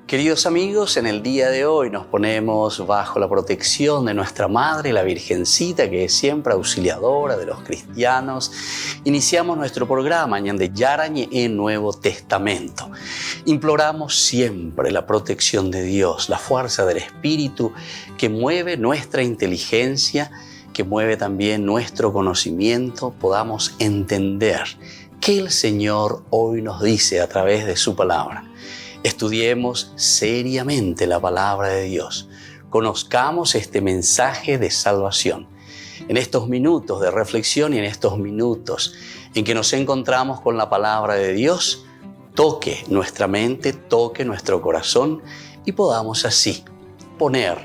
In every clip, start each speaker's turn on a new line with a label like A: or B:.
A: Queridos amigos, en el día de hoy nos ponemos bajo la protección de nuestra Madre, la Virgencita, que es siempre auxiliadora de los cristianos. Iniciamos nuestro programa Ñande Yarañe en Nuevo Testamento. Imploramos siempre la protección de Dios, la fuerza del Espíritu que mueve nuestra inteligencia, que mueve también nuestro conocimiento, podamos entender qué el Señor hoy nos dice a través de su palabra. Estudiemos seriamente la palabra de Dios. Conozcamos este mensaje de salvación. En estos minutos de reflexión y en estos minutos en que nos encontramos con la palabra de Dios, toque nuestra mente, toque nuestro corazón y podamos así poner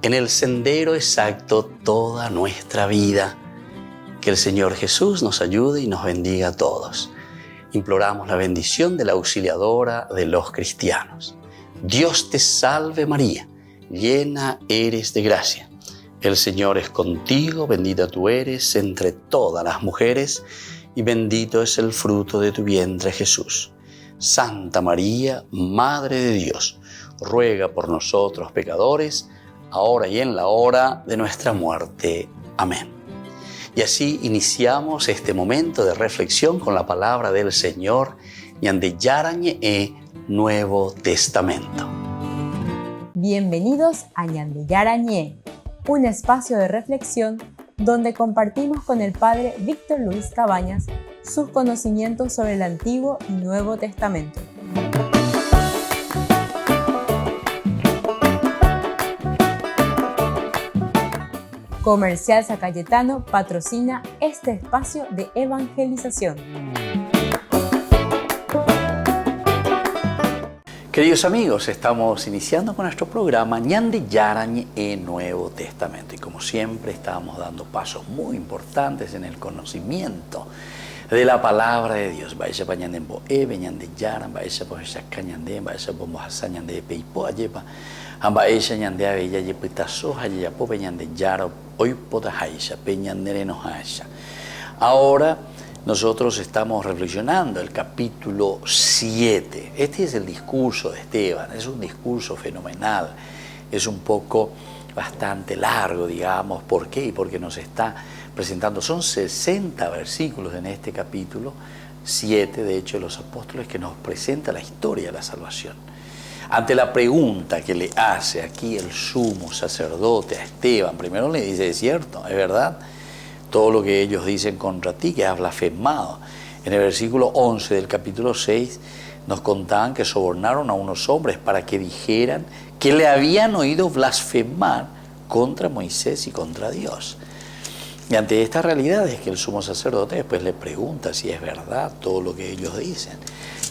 A: en el sendero exacto toda nuestra vida. Que el Señor Jesús nos ayude y nos bendiga a todos. Imploramos la bendición de la auxiliadora de los cristianos. Dios te salve María, llena eres de gracia. El Señor es contigo, bendita tú eres entre todas las mujeres y bendito es el fruto de tu vientre Jesús. Santa María, Madre de Dios, ruega por nosotros pecadores, ahora y en la hora de nuestra muerte. Amén. Y así iniciamos este momento de reflexión con la palabra del Señor, Ñande Yarañe Nuevo Testamento.
B: Bienvenidos a Ñande Yarañe, un espacio de reflexión donde compartimos con el Padre Víctor Luis Cabañas sus conocimientos sobre el Antiguo y Nuevo Testamento. Comercial San Cayetano patrocina este espacio de evangelización.
A: Queridos amigos, estamos iniciando con nuestro programa Ñande Yarañe Nuevo Testamento. Y como siempre estamos dando pasos muy importantes en el conocimiento de la palabra de Dios. Vaya pa ñande bo ñande yaran, vaya pa shaka ñande, vaya pa mohasa ñande peipo ayepa. Amba ella ñande abella yepitaso haya po ñande yaro hoy poda haisha peñandere no haisha. Ahora nosotros estamos reflexionando el capítulo 7. Este es el discurso de Esteban, es un discurso fenomenal, es un poco bastante largo, digamos. ¿Por qué? Y porque nos está presentando, son 60 versículos en este capítulo 7, de hecho, de los apóstoles, que nos presenta la historia de la salvación. Ante la pregunta que le hace aquí el sumo sacerdote a Esteban, primero le dice: es cierto, es verdad, todo lo que ellos dicen contra ti, que has blasfemado. En el versículo 11 del capítulo 6 nos contaban que sobornaron a unos hombres para que dijeran que le habían oído blasfemar contra Moisés y contra Dios. Y ante esta realidad es que el sumo sacerdote después le pregunta si es verdad todo lo que ellos dicen.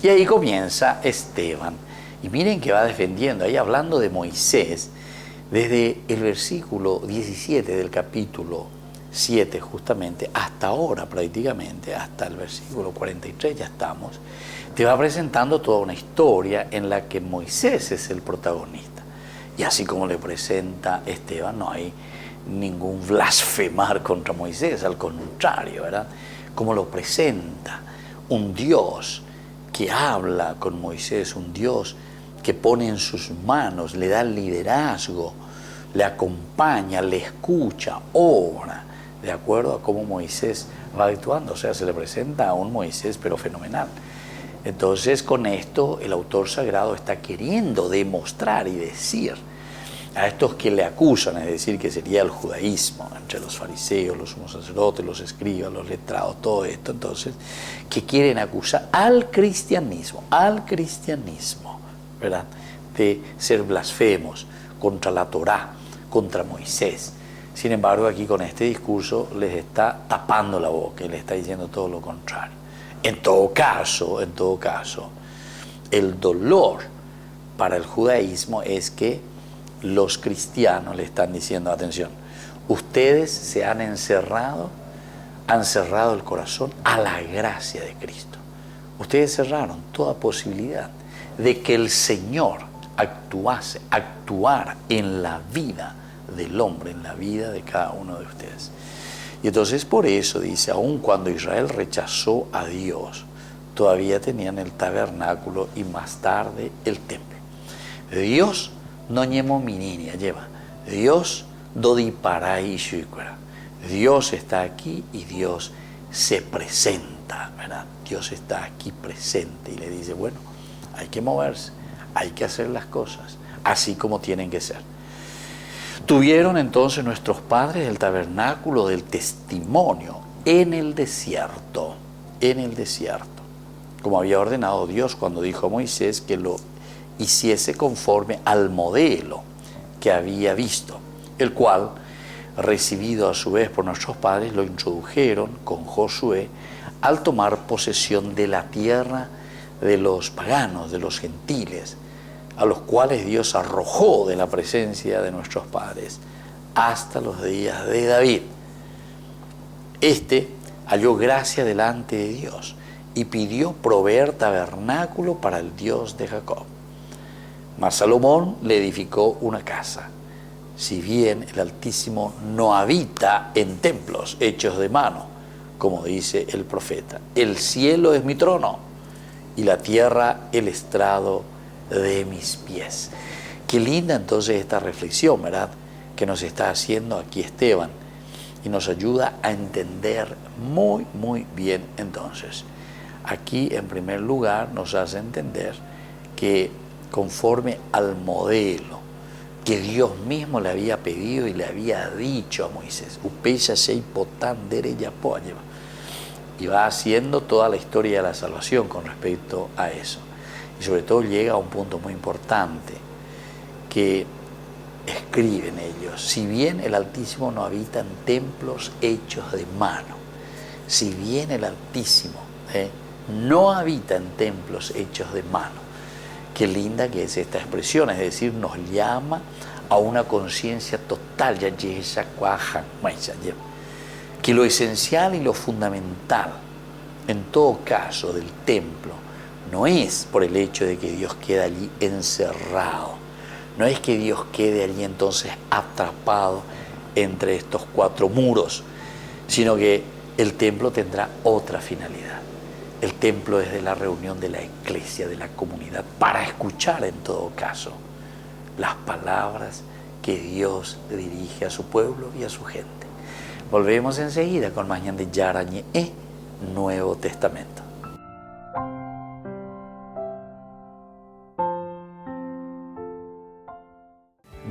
A: Y ahí comienza Esteban. Y miren que va defendiendo, ahí hablando de Moisés, desde el versículo 17 del capítulo 7 justamente, hasta ahora prácticamente, hasta el versículo 43 ya estamos, te va presentando toda una historia en la que Moisés es el protagonista. Y así como le presenta Esteban, no hay ningún blasfemar contra Moisés, al contrario, ¿verdad? Como lo presenta un Dios que habla con Moisés, un Dios que pone en sus manos, le da liderazgo, le acompaña, le escucha, obra, de acuerdo a cómo Moisés va actuando. O sea, se le presenta a un Moisés, pero fenomenal. Entonces, con esto, el autor sagrado está queriendo demostrar y decir a estos que le acusan, es decir, que sería el judaísmo, entre los fariseos, los sumos sacerdotes, los escribas, los letrados, todo esto, entonces, que quieren acusar al cristianismo, ¿verdad?, de ser blasfemos contra la Torá, contra Moisés. Sin embargo, aquí con este discurso les está tapando la boca y les está diciendo todo lo contrario. En todo caso, el dolor para el judaísmo es que los cristianos le están diciendo: atención, ustedes se han cerrado el corazón a la gracia de Cristo. Ustedes cerraron toda posibilidad de que el Señor actuara en la vida del hombre, en la vida de cada uno de ustedes. Y entonces por eso dice, aun cuando Israel rechazó a Dios, todavía tenían el tabernáculo y más tarde el templo. Dios no ñemo mininia lleva. Dios dodi paraíso. Dios está aquí y Dios se presenta, ¿verdad? Dios está aquí presente y le dice, bueno, hay que moverse, hay que hacer las cosas así como tienen que ser. Tuvieron entonces nuestros padres el tabernáculo del testimonio en el desierto, como había ordenado Dios cuando dijo a Moisés que lo hiciese conforme al modelo que había visto, el cual, recibido a su vez por nuestros padres, lo introdujeron con Josué al tomar posesión de la tierra de los paganos, de los gentiles, a los cuales Dios arrojó de la presencia de nuestros padres hasta los días de David. Este halló gracia delante de Dios y pidió proveer tabernáculo para el Dios de Jacob. Mas Salomón le edificó una casa. Si bien el Altísimo no habita en templos hechos de mano, como dice el profeta, el cielo es mi trono y la tierra el estrado de mis pies. Qué linda entonces esta reflexión, ¿verdad?, que nos está haciendo aquí Esteban, y nos ayuda a entender muy, muy bien entonces. Aquí, en primer lugar, nos hace entender que conforme al modelo que Dios mismo le había pedido y le había dicho a Moisés, y va haciendo toda la historia de la salvación con respecto a eso. Y sobre todo llega a un punto muy importante que escriben ellos: si bien el Altísimo no habita en templos hechos de mano, si bien el Altísimo no habita en templos hechos de mano. Qué linda que es esta expresión, es decir, nos llama a una conciencia total, que lo esencial y lo fundamental, en todo caso, del templo, no es por el hecho de que Dios queda allí encerrado, no es que Dios quede allí entonces atrapado entre estos cuatro muros, sino que el templo tendrá otra finalidad. El templo es de la reunión de la iglesia, de la comunidad, para escuchar en todo caso las palabras que Dios dirige a su pueblo y a su gente. Volvemos enseguida con más Ñande Yarañe Nuevo Testamento.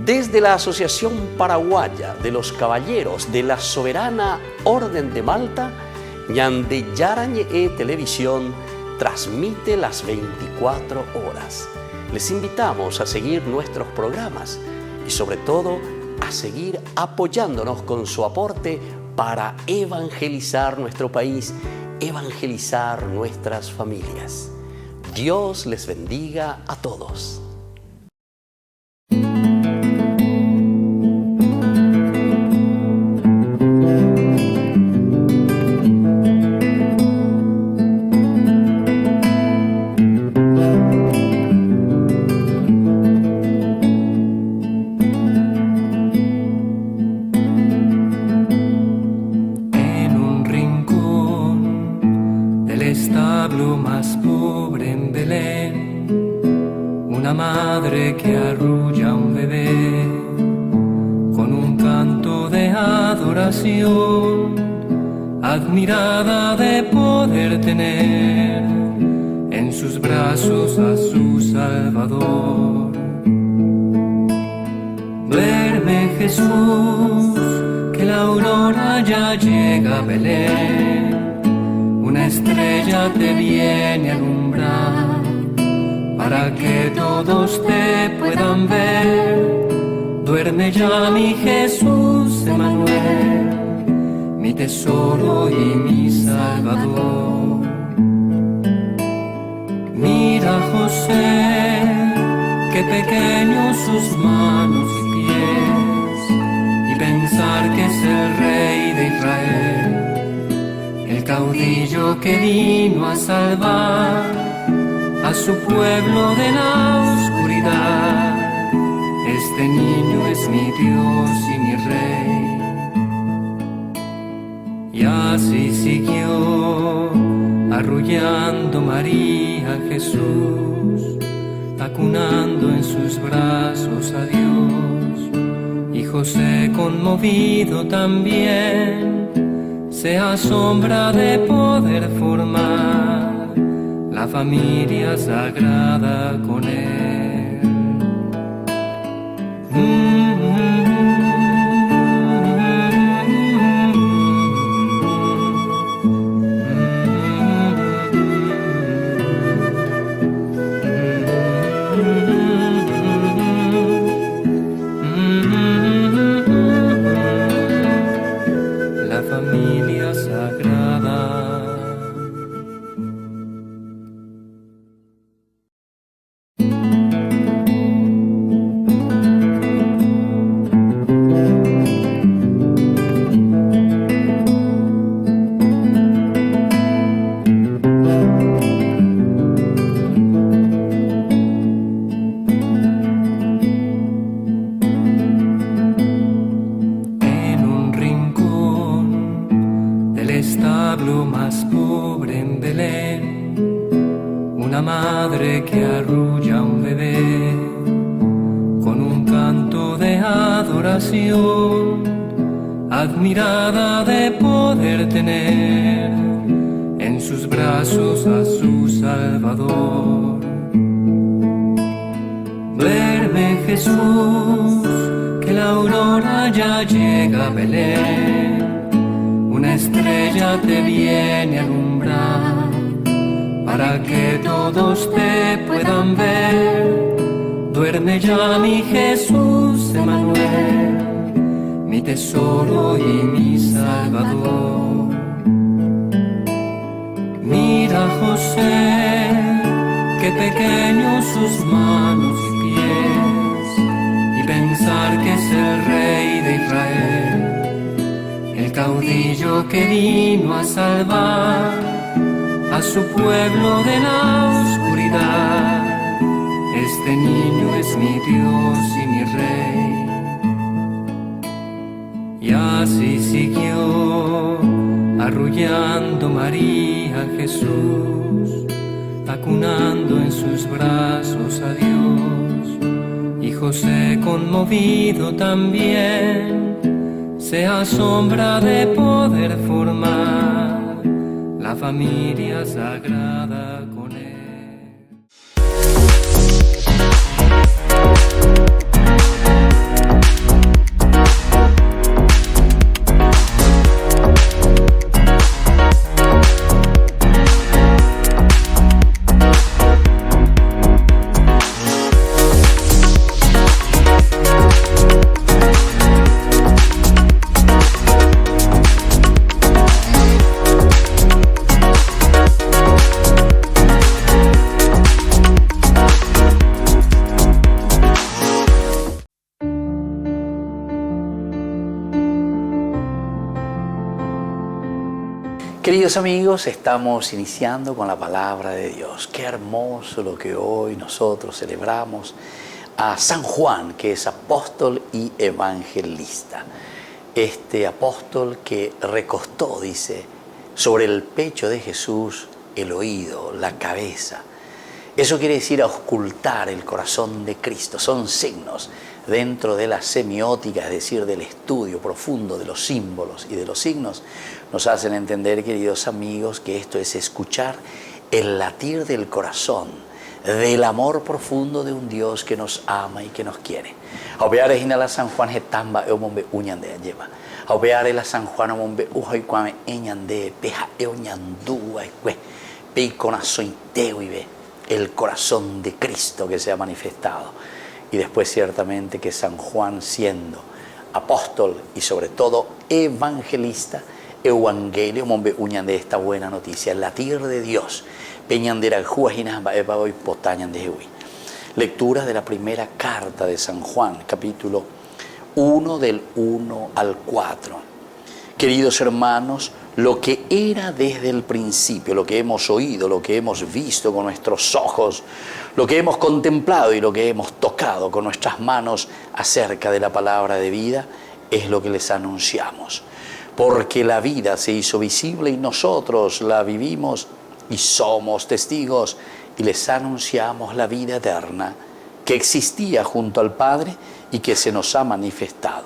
A: Desde la Asociación Paraguaya de los Caballeros de la Soberana Orden de Malta, Ñande Yarañe Televisión transmite las 24 horas. Les invitamos a seguir nuestros programas y sobre todo a seguir apoyándonos con su aporte para evangelizar nuestro país, evangelizar nuestras familias. Dios les bendiga a todos.
C: Admirada de poder tener en sus brazos a su Salvador. Duerme Jesús, que la aurora ya llega a Belén, una estrella te viene a alumbrar, para que todos te puedan ver. Duerme ya mi Jesús Emmanuel, mi tesoro y mi Salvador. Mira José, qué pequeños sus manos y pies, y pensar que es el Rey de Israel, el caudillo que vino a salvar a su pueblo de la oscuridad. Este niño es mi Dios y mi Rey. Y así siguió arrullando María Jesús acunando en sus brazos a Dios. Y José, conmovido también, se asombra de poder formar la familia sagrada con él. La familia sagrada. Establo más pobre en Belén, una madre que arrulla a un bebé con un canto de adoración, admirada de poder tener en sus brazos a su Salvador. Duerme Jesús, que la aurora ya llega a Belén. Una estrella te viene a alumbrar para que todos te puedan ver. Duerme ya mi Jesús Emmanuel, mi tesoro y mi Salvador. Mira José, qué pequeños sus manos y pies, y pensar que es el Rey de Israel, el caudillo que vino a salvar a su pueblo de la oscuridad. Este niño es mi Dios y mi Rey. Y así siguió arrullando María a Jesús, acunando en sus brazos a Dios. Y José, conmovido también, se asombra de poder formar la familia sagrada con él.
A: Queridos amigos, estamos iniciando con la palabra de Dios. Qué hermoso lo que hoy nosotros celebramos a San Juan, que es apóstol y evangelista. Este apóstol que recostó, dice, sobre el pecho de Jesús el oído, la cabeza. Eso quiere decir auscultar el corazón de Cristo. Son signos dentro de la semiótica, es decir, del estudio profundo de los símbolos y de los signos. Nos hacen entender, queridos amigos, que esto es escuchar el latir del corazón, del amor profundo de un Dios que nos ama y que nos quiere. Aupeare hinala San Juan hetamba eomombe uñande lleva. Aupeare la San Juan omombe ujoy kwame eñande peja eoñandúa ekwe peicona sointeo y ve el corazón de Cristo que se ha manifestado. Y después ciertamente que San Juan, siendo apóstol y sobre todo evangelista, evangelio mombe uñan de esta buena noticia, el latir de Dios, peñandera juajinas baebaoy potañan de Jehui. Lectura de la primera carta de San Juan, capítulo 1 del 1 al 4. Queridos hermanos, lo que era desde el principio, lo que hemos oído, lo que hemos visto con nuestros ojos, lo que hemos contemplado y lo que hemos tocado con nuestras manos acerca de la palabra de vida, es lo que les anunciamos. Porque la vida se hizo visible y nosotros la vivimos y somos testigos. y les anunciamos la vida eterna que existía junto al Padre y que se nos ha manifestado.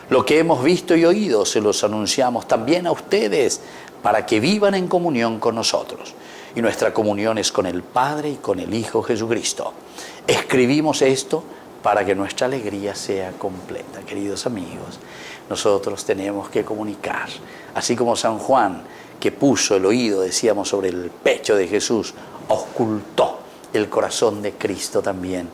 A: Lo que hemos visto y oído se los anunciamos también a ustedes para que vivan en comunión con nosotros. Y nuestra comunión es con el Padre y con el Hijo Jesucristo. Escribimos esto para que nuestra alegría sea completa. Queridos amigos, nosotros tenemos que comunicar, así como San Juan, que puso el oído, decíamos, sobre el pecho de Jesús, ocultó el corazón de Cristo también.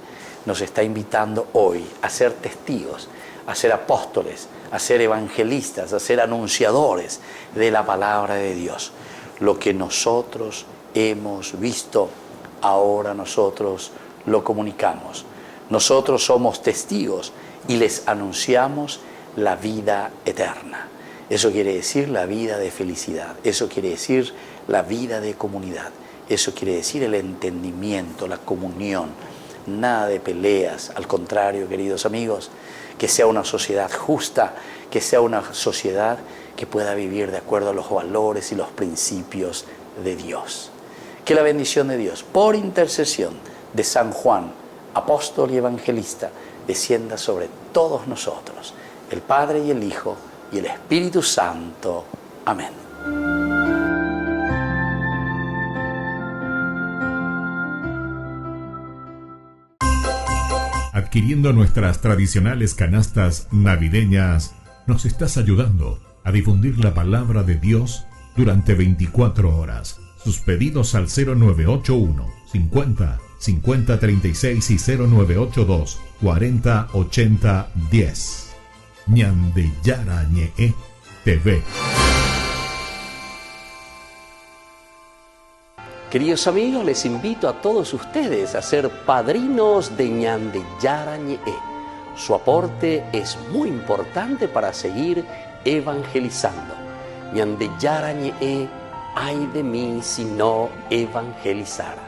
A: Nos está invitando hoy a ser testigos, a ser apóstoles, a ser evangelistas, a ser anunciadores de la palabra de Dios. Lo que nosotros hemos visto, ahora nosotros lo comunicamos. Nosotros somos testigos y les anunciamos la vida eterna. Eso quiere decir la vida de felicidad, eso quiere decir la vida de comunidad, eso quiere decir el entendimiento, la comunión, nada de peleas, al contrario, queridos amigos, que sea una sociedad justa, que sea una sociedad que pueda vivir de acuerdo a los valores y los principios de Dios. Que la bendición de Dios, por intercesión de San Juan, apóstol y evangelista, descienda sobre todos nosotros, el Padre y el Hijo y el Espíritu Santo. Amén.
D: Adquiriendo nuestras tradicionales canastas navideñas, nos estás ayudando a difundir la palabra de Dios durante 24 horas. Sus pedidos al 0981 50 50 36 y 0982 40 80 10. Ñande Yarañe TV.
A: Queridos amigos, les invito a todos ustedes a ser padrinos de Ñande Yarañe. Su aporte es muy importante para seguir evangelizando. Ñande Yarañe, ay de mí si no evangelizara.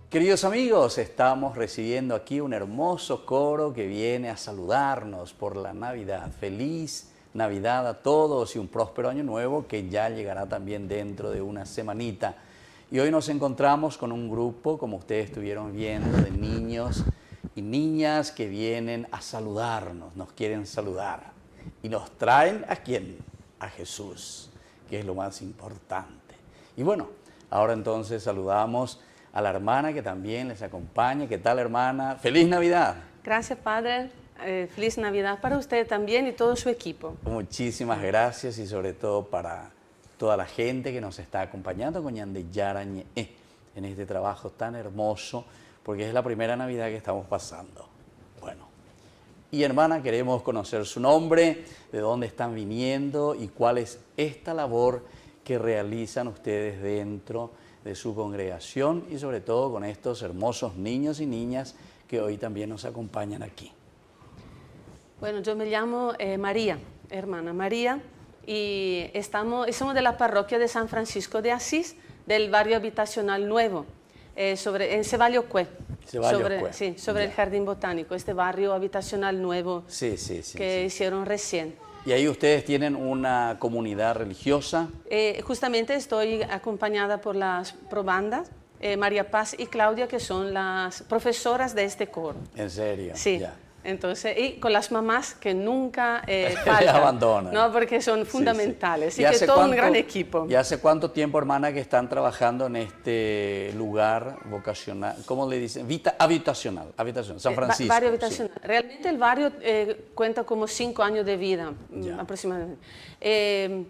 A: Queridos amigos, estamos recibiendo aquí un hermoso coro que viene a saludarnos por la Navidad. Feliz Navidad a todos y un próspero año nuevo que ya llegará también dentro de una semanita. Y hoy nos encontramos con un grupo, como ustedes estuvieron viendo, de niños y niñas que vienen a saludarnos, nos quieren saludar. Y nos traen ¿a quién? A Jesús, que es lo más importante. Y bueno, ahora entonces saludamos a la hermana que también les acompaña. ¿Qué tal, hermana? ¡Feliz Navidad!
E: Gracias, Padre. Feliz Navidad para usted también y todo su equipo.
A: Muchísimas gracias y sobre todo para toda la gente que nos está acompañando con Ñande Yarañe en este trabajo tan hermoso, porque es la primera Navidad que estamos pasando. Bueno, y hermana, queremos conocer su nombre, de dónde están viniendo y cuál es esta labor que realizan ustedes dentro de su congregación y sobre todo con estos hermosos niños y niñas que hoy también nos acompañan aquí.
E: Bueno, yo me llamo María, hermana María, y somos de la parroquia de San Francisco de Asís, del barrio habitacional nuevo, en Cevalloque, sobre el Jardín Botánico, este barrio habitacional nuevo que hicieron recién.
A: ¿Y ahí ustedes tienen una comunidad religiosa?
E: Justamente estoy acompañada por las probandas, María Paz y Claudia, que son las profesoras de este coro.
A: ¿En serio?
E: Sí.
A: Ya.
E: Entonces, y con las mamás que nunca faltan,
A: abandonan.
E: ¿no? Porque son fundamentales.
A: Sí.
E: Así que todo un gran equipo.
A: ¿Y hace cuánto tiempo, hermana, que están trabajando en este lugar vocacional? ¿Cómo le dicen? Habitacional, San Francisco.
E: Barrio habitacional. Sí. Realmente el barrio cuenta como 5 años de vida, aproximadamente.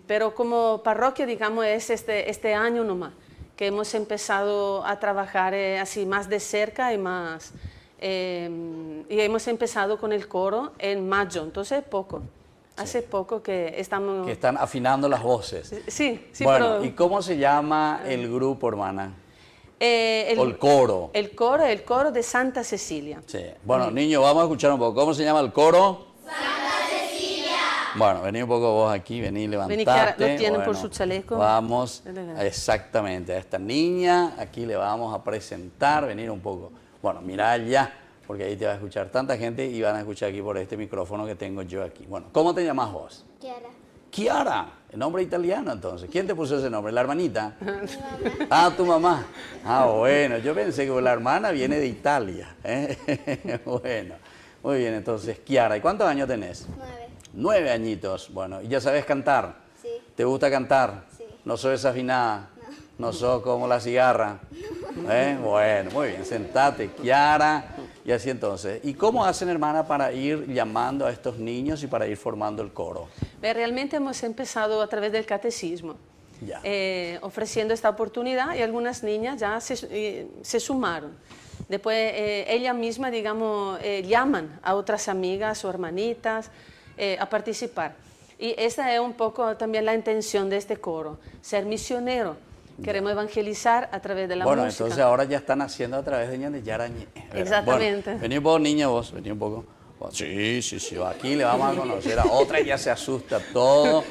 E: Pero como parroquia, digamos, es este año nomás, que hemos empezado a trabajar así más de cerca y más... y hemos empezado con el coro en mayo, entonces hace poco que estamos...
A: Que están afinando las voces.
E: Sí,
A: bueno,
E: pero...
A: ¿y cómo se llama el grupo, hermana?
E: O
A: el coro.
E: El coro de Santa Cecilia.
A: Sí. Bueno, niños, vamos a escuchar un poco. ¿Cómo se llama el coro? Santa Cecilia. Bueno, vení un poco vos aquí, vení, levantate.
E: Vení, lo tienen por su chaleco.
A: Vamos exactamente a esta niña, aquí le vamos a presentar, venir un poco. Bueno, mirá allá, porque ahí te va a escuchar tanta gente y van a escuchar aquí por este micrófono que tengo yo aquí. Bueno, ¿cómo te llamas vos?
F: Chiara.
A: Kiara, el nombre italiano entonces. ¿Quién te puso ese nombre? ¿La hermanita?
F: Mi mamá.
A: Ah, tu mamá. Ah, bueno, yo pensé que la hermana viene de Italia. ¿Eh? Bueno, muy bien, entonces, Kiara, ¿y cuántos años tenés?
F: 9.
A: 9 añitos. Bueno, ¿y ya sabes cantar?
F: Sí.
A: ¿Te gusta cantar?
F: Sí.
A: ¿No sos desafinada? ¿No sos como la cigarra? Bueno, muy bien, sentate, Kiara. Y así entonces. ¿Y cómo hacen, hermana, para ir llamando a estos niños y para ir formando el coro?
E: Realmente hemos empezado a través del catecismo,
A: Ya.
E: ofreciendo esta oportunidad y algunas niñas ya se sumaron. Después ella misma, digamos, llaman a otras amigas o hermanitas a participar. Y esa es un poco también la intención de este coro, ser misionero. Queremos evangelizar a través de la música.
A: Bueno, entonces ahora ya están haciendo a través de Ñande Yarañe.
E: Exactamente.
A: Bueno, vení vos, niña, vos, vení un poco. Sí, aquí le vamos a conocer a otra, ella se asusta todo,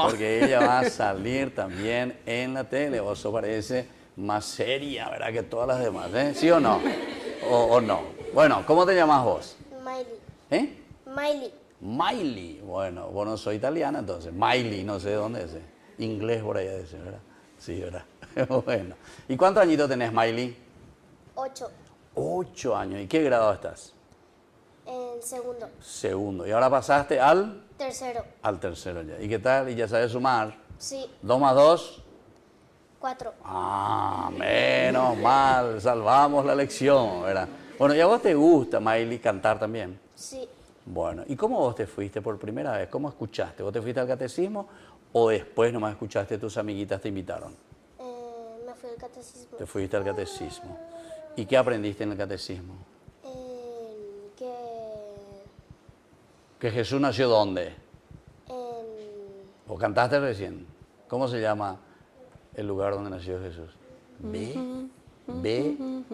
A: porque ella va a salir también en la tele. Vos parece más seria, ¿verdad? Que todas las demás, ¿eh? ¿Sí o no? ¿O no? Bueno, ¿cómo te llamas vos?
F: Miley.
A: ¿Eh?
F: Miley.
A: Miley. Bueno, vos no soy italiana, entonces. Miley, no sé de dónde es. Inglés por allá dice, ¿verdad? Sí, ¿verdad? Bueno. ¿Y cuántos añitos tenés, Miley?
F: 8.
A: 8 años. ¿Y qué grado estás?
F: En segundo.
A: Segundo. ¿Y ahora pasaste al?
F: Tercero.
A: Al tercero ya. ¿Y qué tal? ¿Y ya sabes sumar?
F: Sí.
A: 2 más 2.
F: 4.
A: Ah, menos mal. Salvamos la lección, ¿verdad? Bueno, ¿y a vos te gusta, Miley, cantar también?
F: Sí.
A: Bueno, ¿y cómo vos te fuiste por primera vez? ¿Cómo escuchaste? ¿Vos te fuiste al catecismo o después nomás escuchaste, tus amiguitas te invitaron?
F: Me fui al catecismo.
A: Te fuiste al catecismo. ¿Y qué aprendiste en el catecismo?
F: Que
A: ¿Que Jesús nació dónde?
F: en
A: ¿O cantaste recién? ¿Cómo se llama el lugar donde nació Jesús? Belén.
F: Belén.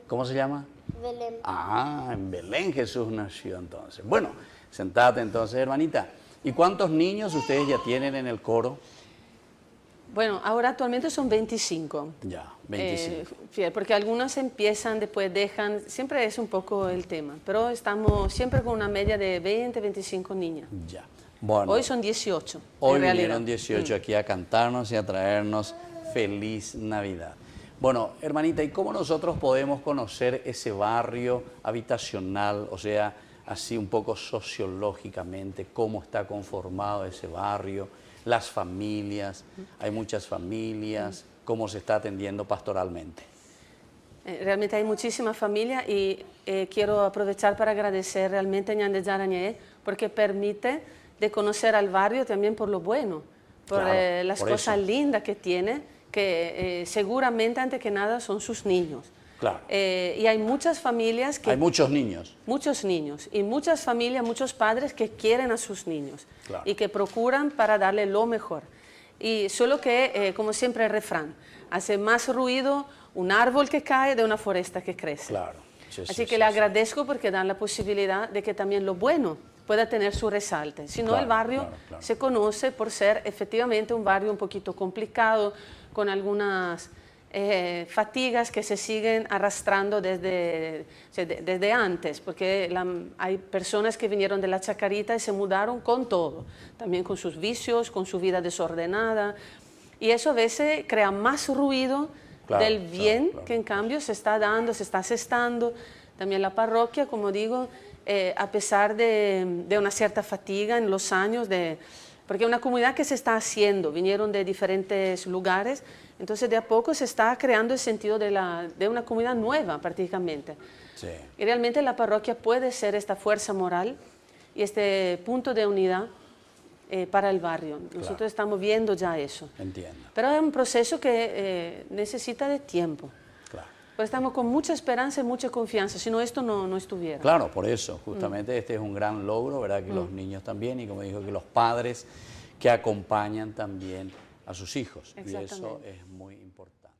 A: ¿Cómo se llama?
F: Belén.
A: Ah, en Belén Jesús nació entonces. Bueno, sentate entonces, hermanita. ¿Y cuántos niños ustedes ya tienen en el coro?
E: Bueno, ahora actualmente son 25.
A: Ya, 25.
E: Porque algunos empiezan, después dejan, siempre es un poco el tema, pero estamos siempre con una media de 20, 25 niñas.
A: Ya. Bueno,
E: Hoy son 18.
A: hoy
E: en realidad.
A: vinieron 18 aquí a cantarnos y a traernos feliz Navidad. Bueno, hermanita, ¿y cómo nosotros podemos conocer ese barrio habitacional, o sea, así un poco sociológicamente, cómo está conformado ese barrio, las familias, hay muchas familias, cómo se está atendiendo pastoralmente?
E: Realmente hay muchísimas familias y quiero aprovechar para agradecer realmente a Ñande Yarañé porque permite de conocer al barrio también por lo bueno, por
A: Claro,
E: las
A: por
E: cosas
A: eso.
E: lindas que tiene, que seguramente antes que nada son sus niños.
A: Claro.
E: Y hay muchas familias que...
A: Hay muchos niños.
E: Muchos niños y muchas familias, muchos padres que quieren a sus niños
A: Claro.
E: y que procuran para darle lo mejor. Y solo que, como siempre el refrán, hace más ruido un árbol que cae de una foresta que crece.
A: Claro. Sí,
E: Así
A: sí,
E: que
A: sí,
E: le
A: sí.
E: agradezco porque dan la posibilidad de que también lo bueno pueda tener su resalte. Si no,
A: Claro,
E: el barrio
A: claro, claro.
E: se conoce por ser efectivamente un barrio un poquito complicado, con algunas fatigas que se siguen arrastrando desde antes, porque hay personas que vinieron de la Chacarita y se mudaron con todo, también con sus vicios, con su vida desordenada, y eso a veces crea más ruido
A: Claro,
E: del bien
A: claro.
E: que en cambio se está dando, se está asestando. También la parroquia, como digo, a pesar de una cierta fatiga en los años, porque es una comunidad que se está haciendo, vinieron de diferentes lugares, entonces de a poco se está creando el sentido de una comunidad nueva prácticamente.
A: Sí.
E: Y realmente la parroquia puede ser esta fuerza moral y este punto de unidad para el barrio. Nosotros estamos viendo ya eso.
A: Entiendo.
E: Pero es un proceso que necesita de tiempo.
A: Claro.
E: Pero estamos con mucha esperanza y mucha confianza, si no esto no estuviera.
A: Claro, por eso, justamente este es un gran logro, ¿verdad? Que los niños también, y como dijo, que los padres que acompañan también a sus hijos. Y eso
E: Exactamente.
A: es muy importante.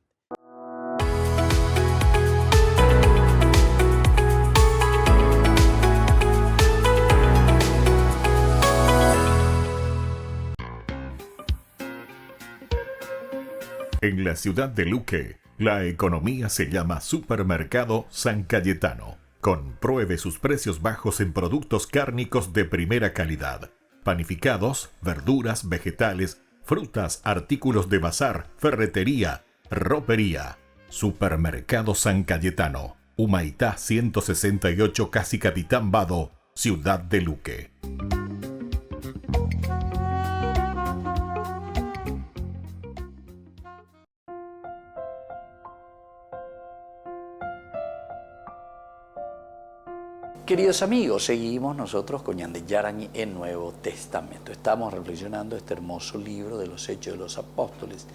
D: En la ciudad de Luque La economía se llama Supermercado San Cayetano. Compruebe sus precios bajos en productos cárnicos de primera calidad. Panificados, verduras, vegetales, frutas, artículos de bazar, ferretería, ropería. Supermercado San Cayetano. Humaitá 168, Casi Capitán Vado, Ciudad de Luque.
A: Queridos amigos, seguimos nosotros con Ñande Yarañi en Nuevo Testamento. Estamos reflexionando este hermoso libro de los Hechos de los Apóstoles,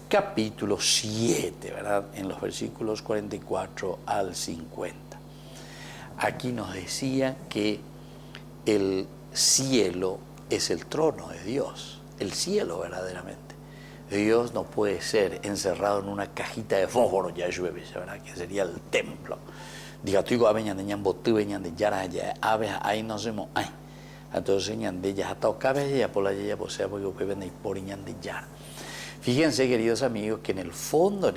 A: capítulo 7, ¿verdad? En los versículos 44 al 50. Aquí nos decía que el cielo es el trono de Dios, el cielo verdaderamente. Dios no puede ser encerrado en una cajita de fósforo, ya llueve, ¿verdad? Que sería el templo. Diga, tú digo, abe ñande ñambotu, ñande yara, ya, abe, ahí no se mo, ay. Entonces ñande ya, hasta ocabe ya, por la ya, pues sea, porque pueden ir por ñande yara. Fíjense, queridos amigos, que en el fondo,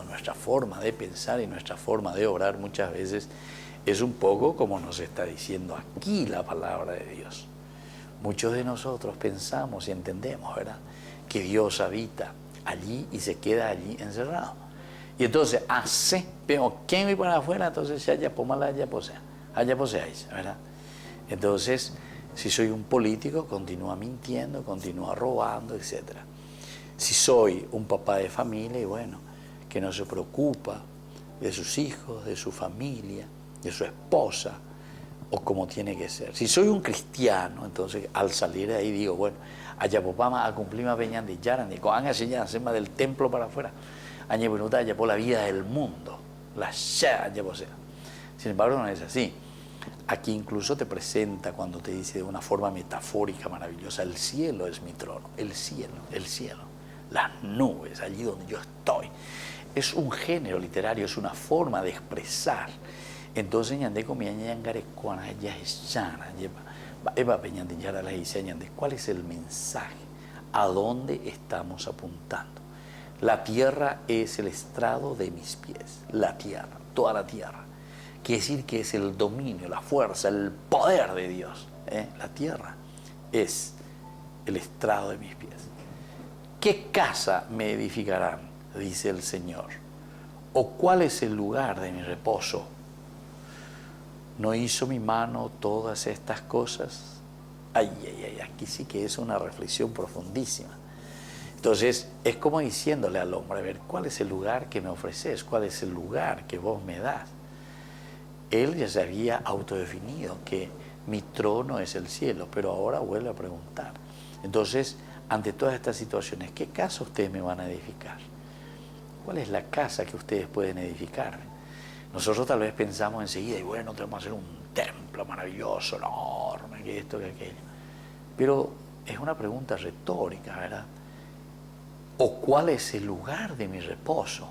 A: nuestra forma de pensar y nuestra forma de obrar muchas veces es un poco como nos está diciendo aquí la palabra de Dios. Muchos de nosotros pensamos y entendemos, ¿verdad?, que Dios habita allí y se queda allí encerrado. Y entonces hace, pero ¿quién va para afuera? Entonces allá pomala, allá poseáis, ¿verdad? Entonces, si soy un político, continúa mintiendo, continúa robando, etc. Si soy un papá de familia, y bueno, que no se preocupa de sus hijos, de su familia, de su esposa, o como tiene que ser. Si soy un cristiano, entonces al salir de ahí digo, bueno, allá popama a cumplir más peñas de yaran, y con haga ya encima del templo para afuera, allá por la vida del mundo, la ya allá posea. Sin embargo, no es así. Aquí incluso te presenta, cuando te dice de una forma metafórica maravillosa, el cielo es mi trono, el cielo, las nubes, allí donde yo estoy. Es un género literario, es una forma de expresar. Entonces, ¿cuál es el mensaje? ¿A dónde estamos apuntando? La tierra es el estrado de mis pies, la tierra, toda la tierra. Quiere decir que es el dominio, la fuerza, el poder de Dios. La tierra es el estrado de mis pies. ¿Qué casa me edificarán?, dice el Señor. ¿O cuál es el lugar de mi reposo? ¿No hizo mi mano todas estas cosas? Ay, aquí sí que es una reflexión profundísima. Entonces, es como diciéndole al hombre, a ver, ¿cuál es el lugar que me ofreces? ¿Cuál es el lugar que vos me das? Él ya se había autodefinido que mi trono es el cielo, pero ahora vuelve a preguntar. Entonces, ante todas estas situaciones, ¿qué casa ustedes me van a edificar? ¿Cuál es la casa que ustedes pueden edificarme? Nosotros tal vez pensamos enseguida, y bueno, tenemos que hacer un templo maravilloso, enorme, que esto, que aquello. Pero es una pregunta retórica, ¿verdad? ¿O cuál es el lugar de mi reposo?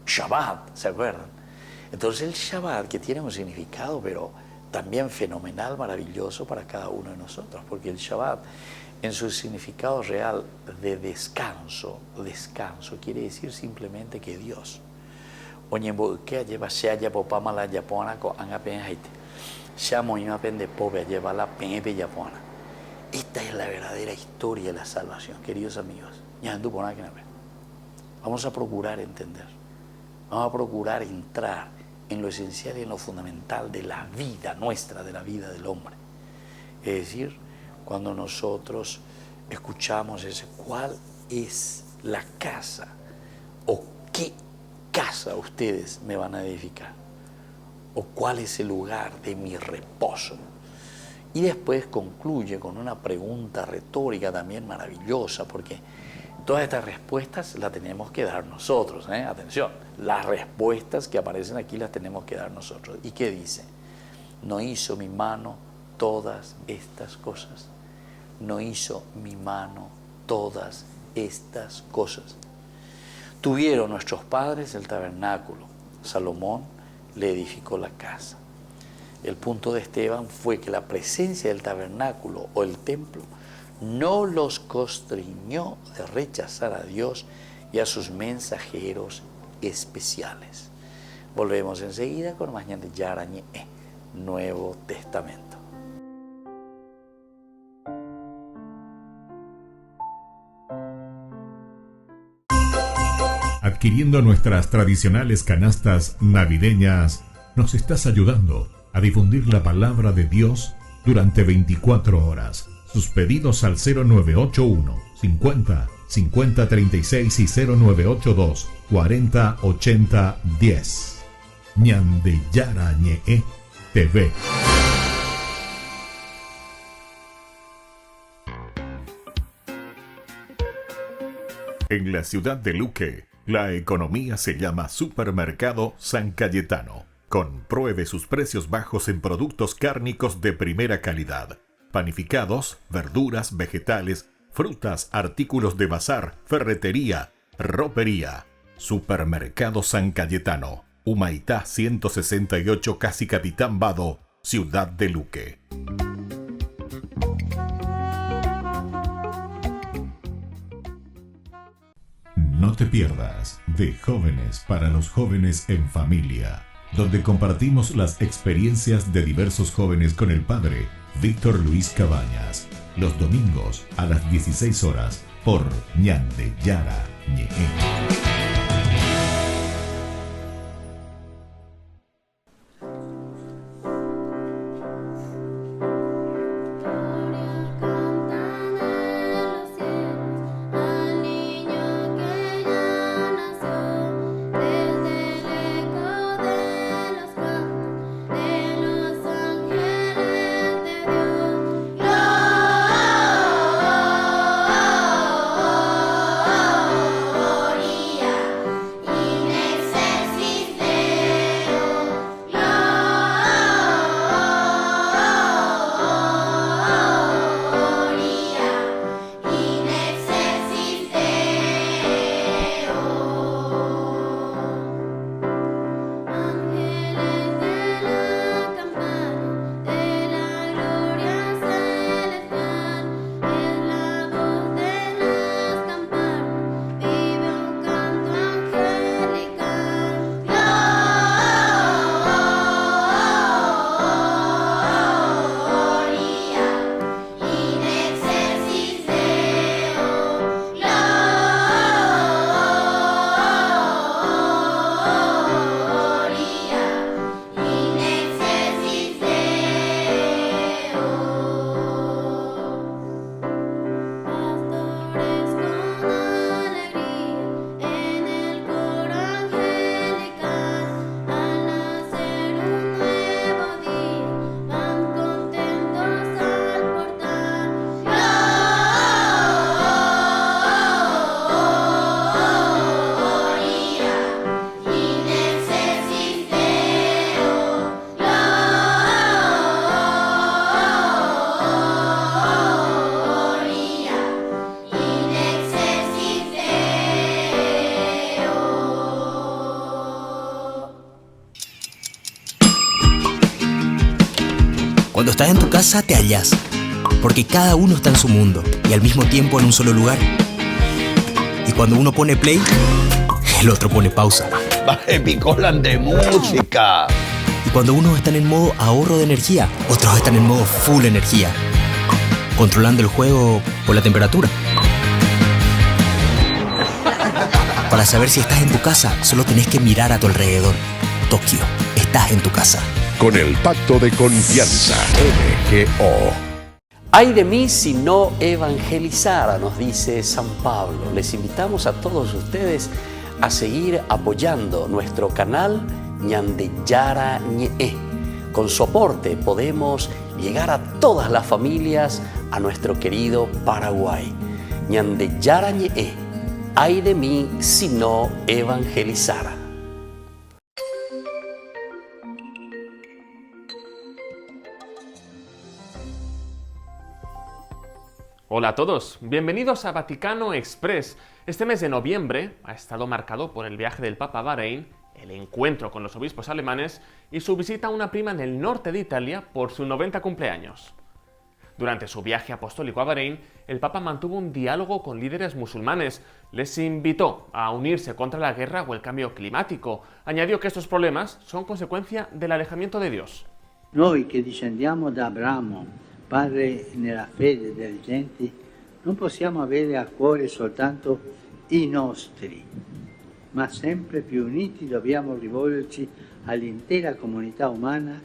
A: Shabbat, ¿se acuerdan? Entonces el Shabbat, que tiene un significado, pero también fenomenal, maravilloso para cada uno de nosotros, porque el Shabbat, en su significado real de descanso, quiere decir simplemente que Dios. Esta es la verdadera historia de la salvación, queridos amigos. Vamos a procurar entender, vamos a procurar entrar en lo esencial y en lo fundamental de la vida nuestra, de la vida del hombre. Es decir, cuando nosotros escuchamos ese, ¿cuál es la casa o qué casa ustedes me van a edificar? ¿O cuál es el lugar de mi reposo? Y después concluye con una pregunta retórica también maravillosa, porque todas estas respuestas las tenemos que dar nosotros, Atención, las respuestas que aparecen aquí las tenemos que dar nosotros. ¿Y qué dice? ¿No hizo mi mano todas estas cosas? ¿No hizo mi mano todas estas cosas? Tuvieron nuestros padres el tabernáculo, Salomón le edificó la casa. El punto de Esteban fue que la presencia del tabernáculo o el templo no los constriñó de rechazar a Dios y a sus mensajeros especiales. Volvemos enseguida con más Ñande Yarañe, Nuevo Testamento.
D: Adquiriendo nuestras tradicionales canastas navideñas, nos estás ayudando a difundir la palabra de Dios durante 24 horas. Sus pedidos al 0981 50 50 36 y 0982 40 80 10. Ñande Yarañe TV. En la ciudad de Luque, la economía se llama Supermercado San Cayetano. Compruebe sus precios bajos en productos cárnicos de primera calidad. Panificados, verduras, vegetales, frutas, artículos de bazar, ferretería, ropería. Supermercado San Cayetano, Humaitá 168, Casi Capitán Vado, ciudad de Luque. No te pierdas de Jóvenes para los Jóvenes en Familia, donde compartimos las experiencias de diversos jóvenes con el padre Víctor Luis Cabañas, los domingos a las 16 horas por Ñande Yarañe.
G: Cuando estás en tu casa te hallas, porque cada uno está en su mundo y al mismo tiempo en un solo lugar. Y cuando uno pone play, el otro pone pausa.
A: Baje picolan de música.
G: Y cuando unos están en modo ahorro de energía, otros están en modo full energía, controlando el juego por la temperatura. Para saber si estás en tu casa, solo tenés que mirar a tu alrededor. Tokio, estás en tu casa.
H: Con el Pacto de Confianza, MGO.
A: Ay de mí si no evangelizara, nos dice San Pablo. Les invitamos a todos ustedes a seguir apoyando nuestro canal Ñande Yarañe. Con su aporte podemos llegar a todas las familias a nuestro querido Paraguay. Ñande Yarañe. Ay de mí si no evangelizara.
I: Hola a todos, bienvenidos a Vaticano Express. Este mes de noviembre ha estado marcado por el viaje del Papa a Bahrein, el encuentro con los obispos alemanes y su visita a una prima en el norte de Italia por su 90 cumpleaños. Durante su viaje apostólico a Bahrein, el Papa mantuvo un diálogo con líderes musulmanes, les invitó a unirse contra la guerra o el cambio climático. Añadió que estos problemas son consecuencia del alejamiento de Dios.
J: Noi che discendiamo da Abramo, padre nella fede delle genti, non possiamo avere a cuore soltanto i nostri, ma sempre più uniti dobbiamo rivolgerci all'intera comunità umana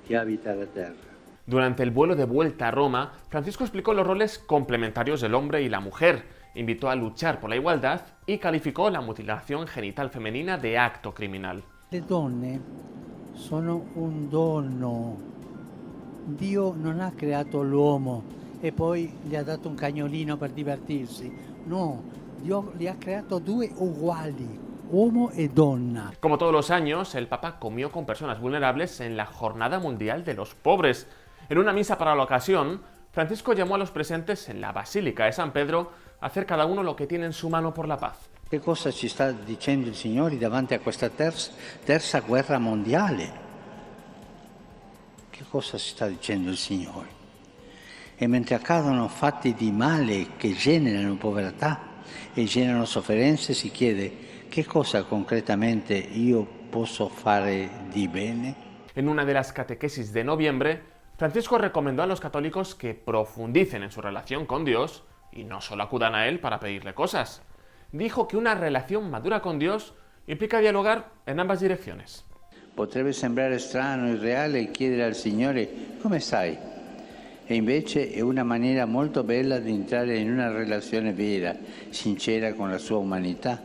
J: che abita la terra.
I: Durante el vuelo de vuelta a Roma, Francisco explicó los roles complementarios del hombre y la mujer, invitó a luchar por la igualdad y calificó la mutilación genital femenina de acto criminal.
J: Le donne sono un dono. Dio non ha creato l'uomo e poi gli ha dato un cagnolino per divertirsi. No, Dio li ha creato due uguali. Uomo e donna.
I: Como todos los años, el Papa comió con personas vulnerables en la Jornada Mundial de los Pobres. En una misa para la ocasión, Francisco llamó a los presentes en la Basílica de San Pedro a hacer cada uno lo que tiene en su mano por la paz.
J: Che cosa ci sta dicendo il Signore davanti a questa terza guerra mondiale? Che cosa ci sta dicendo il Signore? E mentre accadono fatti di male che generano povertà e generano sofferenze, si chiede che cosa concretamente io posso fare di bene.
I: En una de las catequesis de noviembre, Francisco recomendó a los católicos que profundicen en su relación con Dios y no solo acudan a Él para pedirle cosas. Dijo que una relación madura con Dios implica dialogar en ambas direcciones.
J: Potrebbe sembrare strano e irreale chiedere al Signore come stai? E invece è una maniera molto bella di entrare in una relazione vera, sincera con la sua umanità,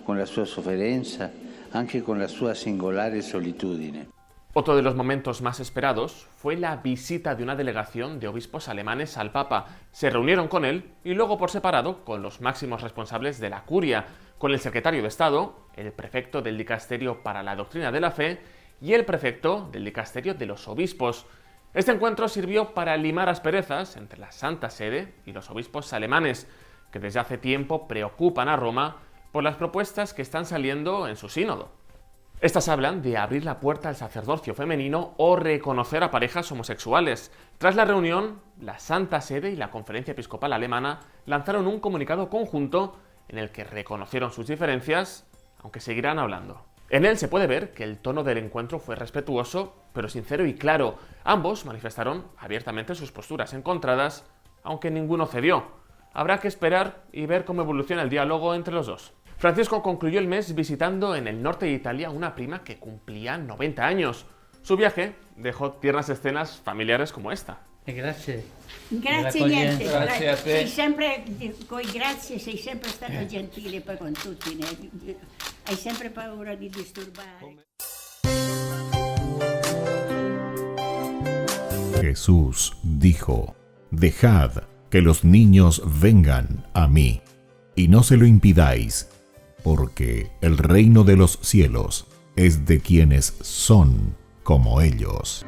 J: con la sua sofferenza, anche con la sua singolare solitudine.
I: Otro de los momentos más esperados fue la visita de una delegación de obispos alemanes al Papa. Se reunieron con él y luego por separado con los máximos responsables de la curia, con el secretario de Estado, el prefecto del Dicasterio para la Doctrina de la Fe y el prefecto del Dicasterio de los Obispos. Este encuentro sirvió para limar asperezas entre la Santa Sede y los obispos alemanes, que desde hace tiempo preocupan a Roma por las propuestas que están saliendo en su sínodo. Estas hablan de abrir la puerta al sacerdocio femenino o reconocer a parejas homosexuales. Tras la reunión, la Santa Sede y la Conferencia Episcopal Alemana lanzaron un comunicado conjunto en el que reconocieron sus diferencias, aunque seguirán hablando. En él se puede ver que el tono del encuentro fue respetuoso, pero sincero y claro. Ambos manifestaron abiertamente sus posturas encontradas, aunque ninguno cedió. Habrá que esperar y ver cómo evoluciona el diálogo entre los dos. Francisco concluyó el mes visitando en el norte de Italia una prima que cumplía 90 años. Su viaje dejó tiernas escenas familiares como esta.
J: Grazie.
K: Grazie niente,
L: grazie a te.
K: Sei sempre, grazie, sei sempre stato gentile poi con tutti, hai sempre paura di disturbare.
D: Jesús dijo: Dejad que los niños vengan a mí, y no se lo impidáis, porque el reino de los cielos es de quienes son como ellos.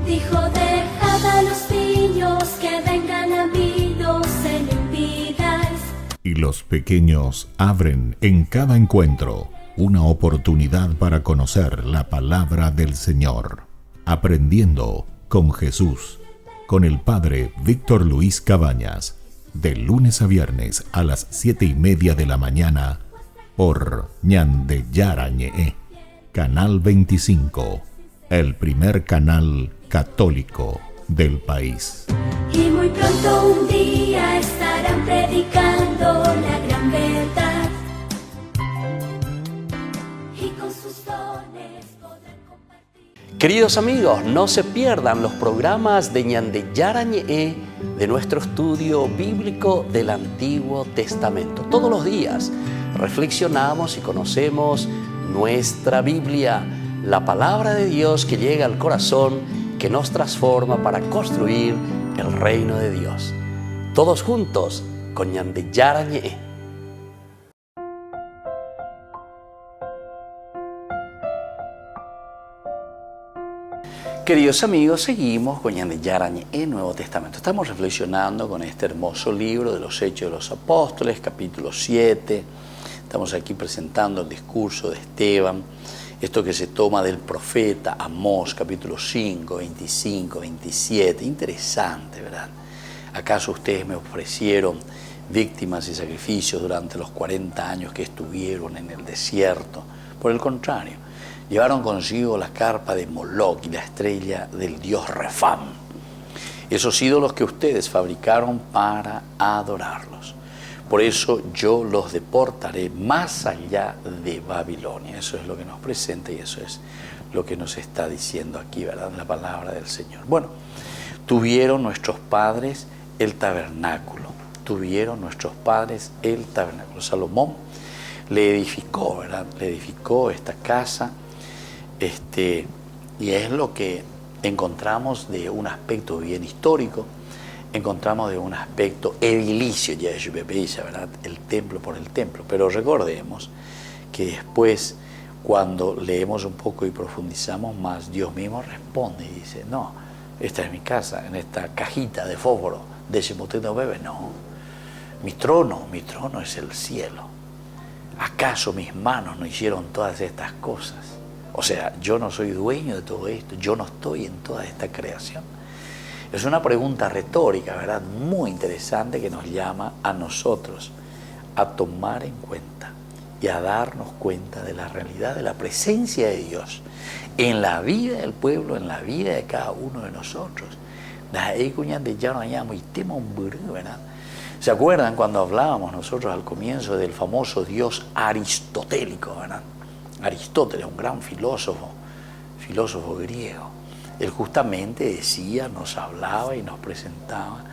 M: Dijo: dejad a los niños que vengan a mí, no se lo impidáis.
D: Y los pequeños abren en cada encuentro una oportunidad para conocer la palabra del Señor, aprendiendo con Jesús, con el Padre Víctor Luis Cabañas, de lunes a viernes a las 7:30 de la mañana, por Ñande Yarañe, Canal 25, el primer canal católico del país.
M: Y muy pronto un día estarán predicando la gran verdad, y con sus dones podrán compartir.
A: Queridos amigos, no se pierdan los programas de Ñande Yarañe de nuestro estudio bíblico del Antiguo Testamento. Todos los días reflexionamos y conocemos nuestra Biblia, la palabra de Dios que llega al corazón, que nos transforma para construir el reino de Dios. Todos juntos con Ñande Yarañe. Queridos amigos, seguimos con Ñande Yarañe en Nuevo Testamento. Estamos reflexionando con este hermoso libro de los Hechos de los Apóstoles, capítulo 7. Estamos aquí presentando el discurso de Esteban, esto que se toma del profeta Amós, capítulo 5, 25, 27. Interesante, ¿verdad? ¿Acaso ustedes me ofrecieron víctimas y sacrificios durante los 40 años que estuvieron en el desierto? Por el contrario, llevaron consigo la carpa de Moloc y la estrella del dios Refán, esos ídolos que ustedes fabricaron para adorarlos. Por eso yo los deportaré más allá de Babilonia. Eso es lo que nos presenta y eso es lo que nos está diciendo aquí, ¿verdad? La palabra del Señor. Bueno, tuvieron nuestros padres el tabernáculo. Tuvieron nuestros padres el tabernáculo. Salomón le edificó, ¿verdad? Le edificó esta casa. Y es lo que encontramos de un aspecto bien histórico, encontramos de un aspecto edilicio, ¿verdad? El templo por el templo. Pero recordemos que después, cuando leemos un poco y profundizamos más, Dios mismo responde y dice, no, esta es mi casa, en esta cajita de fósforo de Shemotén no bebe, no. Mi trono es el cielo. ¿Acaso mis manos no hicieron todas estas cosas? O sea, yo no soy dueño de todo esto, yo no estoy en toda esta creación. Es una pregunta retórica, ¿verdad? Muy interesante que nos llama a nosotros a tomar en cuenta y a darnos cuenta de la realidad de la presencia de Dios en la vida del pueblo, en la vida de cada uno de nosotros. ¿Verdad? ¿Se acuerdan cuando hablábamos nosotros al comienzo del famoso Dios aristotélico, ¿verdad? Aristóteles, un gran filósofo griego. Él justamente decía, nos hablaba y nos presentaba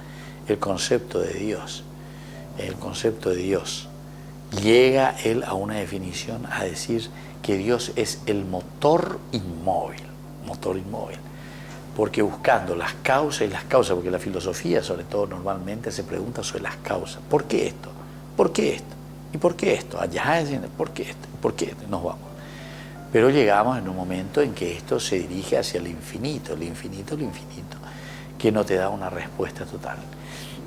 A: el concepto de Dios. El concepto de Dios. Llega él a una definición a decir que Dios es el motor inmóvil. Porque buscando las causas y las causas, porque la filosofía sobre todo normalmente se pregunta sobre las causas. ¿Por qué esto? ¿Por qué esto? ¿Y por qué esto? Allá es ¿por qué esto? ¿Por qué esto? Nos vamos. Pero llegamos en un momento en que esto se dirige hacia el infinito, que no te da una respuesta total.